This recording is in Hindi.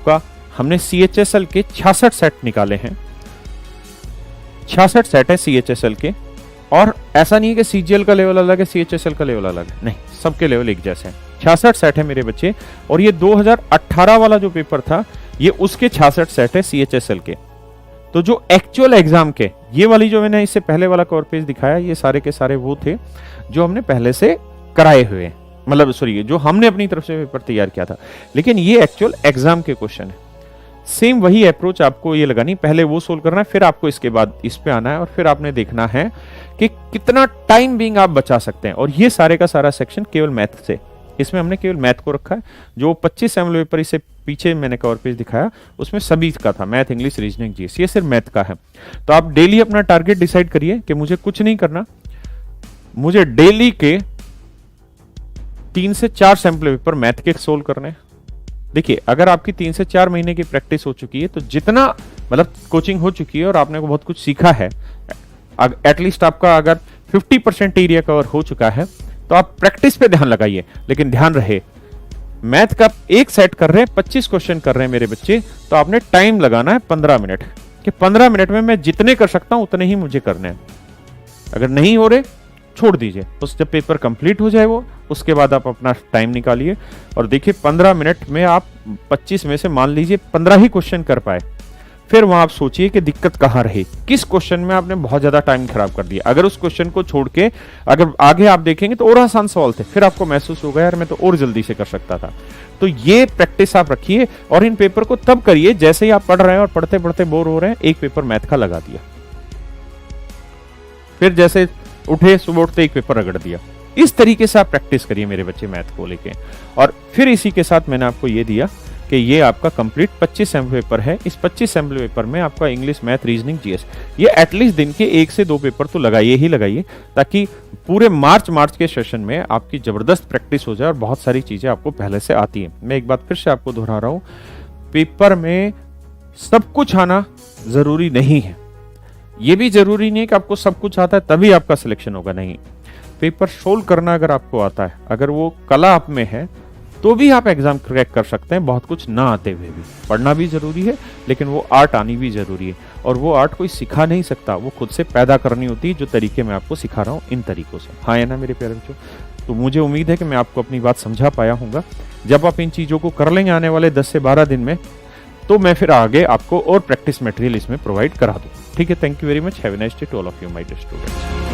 आपका हमने CHSL के 66 सेट निकाले हैं, 66 सेट है CHSL के। और ऐसा नहीं है कि CGL का लेवल अलग है, CHSL का लेवल अलग है, नहीं, सबके लेवल एक जैसे हैं। 66 सेट है मेरे बच्चे, और ये 2018 वाला जो पेपर था ये उसके 66 सेट है CHSL के। तो जो एक्चुअल एग्जाम के, ये वाली जो मैंने इससे पहले वाला कवर पेज दिखाया, ये सारे के सारे वो थे जो हमने पहले से कराए हुए हैं, मतलब सॉरी जो हमने अपनी तरफ से पेपर तैयार किया था, लेकिन ये एक्चुअल एग्जाम के क्वेश्चन है। सेम वही अप्रोच आपको ये लगानी, पहले वो सोल्व करना है, फिर आपको इसके बाद इस पे आना है, और फिर आपने देखना है कि कितना टाइम बिंग आप बचा सकते हैं। और ये सारे का सारा सेक्शन केवल मैथ से, इसमें हमने केवल मैथ को रखा है। जो 25 सैम्पल पेपर इससे पीछे मैंने कवर पेज दिखाया उसमें सभी का था, मैथ, इंग्लिश, रीजनिंग, जीएस, ये सिर्फ मैथ का है। तो आप डेली अपना टारगेट डिसाइड करिए कि मुझे कुछ नहीं करना, मुझे डेली के 3 से 4 सैम्पल पेपर मैथ के सोल्व करने। देखिए, अगर आपकी 3 से 4 महीने की प्रैक्टिस हो चुकी है, तो जितना मतलब कोचिंग हो चुकी है और आपने को बहुत कुछ सीखा है, एटलीस्ट आपका अगर 50% एरिया कवर हो चुका है, तो आप प्रैक्टिस पे ध्यान लगाइए। लेकिन ध्यान रहे, मैथ का एक सेट कर रहे हैं, 25 क्वेश्चन कर रहे हैं मेरे बच्चे, तो आपने टाइम लगाना है 15 मिनट, कि 15 मिनट में मैं जितने कर सकता हूं उतने ही मुझे करने हैं। अगर नहीं हो रहे छोड़ दीजिए, उस जब पेपर कंप्लीट हो जाए वो, उसके बाद आप अपना टाइम निकालिए और देखिए 15 मिनट में आप 25 में से मान लीजिए 15 ही क्वेश्चन कर पाए। फिर वहां आप सोचिए कि दिक्कत कहां रही, किस क्वेश्चन में आपने बहुत ज्यादा टाइम खराब कर दिया। अगर उस क्वेश्चन को छोड़ के अगर आगे आप देखेंगे तो और आसान सवाल थे, फिर आपको महसूस होगा यार मैं तो और जल्दी से कर सकता था। तो ये प्रैक्टिस आप रखिए, और इन पेपर को तब करिए जैसे ही आप पढ़ रहे हैं और पढ़ते पढ़ते बोर हो रहे हैं, एक पेपर मैथ का लगा दिया, फिर जैसे उठे सुबह उठते एक पेपर रगड़ दिया। इस तरीके से आप प्रैक्टिस करिए मेरे बच्चे मैथ को लेके। और फिर इसी के साथ मैंने आपको ये दिया कि ये आपका कंप्लीट 25 सैम्पल पेपर है। इस 25 सैम्पल पेपर में आपका इंग्लिश, मैथ, रीजनिंग, जीएस, ये एटलीस्ट दिन के 1 से 2 पेपर तो लगाइए ही लगाइए, ताकि पूरे मार्च के सेशन में आपकी जबरदस्त प्रैक्टिस हो जाए और बहुत सारी चीजें आपको पहले से आती हैं। मैं एक बात फिर से आपको दोहरा रहा हूं, पेपर में सब कुछ आना जरूरी नहीं है। ये भी जरूरी नहीं है कि आपको सब कुछ आता है तभी आपका सिलेक्शन होगा, नहीं। पेपर सोल्व करना अगर आपको आता है, अगर वो कला आप में है, तो भी आप एग्जाम क्रैक कर सकते हैं, बहुत कुछ ना आते हुए भी। पढ़ना भी जरूरी है, लेकिन वो आर्ट आनी भी जरूरी है, और वो आर्ट कोई सिखा नहीं सकता, वो खुद से पैदा करनी होती है, जो तरीके मैं आपको सिखा रहा हूँ इन तरीकों से। हाँ है ना मेरे प्यारे बच्चों? तो मुझे उम्मीद है कि मैं आपको अपनी बात समझा पाया हूँ। जब आप इन चीज़ों को कर लेंगे आने वाले 10 से 12 दिन में, तो मैं फिर आगे आपको और प्रैक्टिस मटेरियल इसमें प्रोवाइड करा दूँ। ठीक है, thank you very much, have a nice day to all of you my dear students.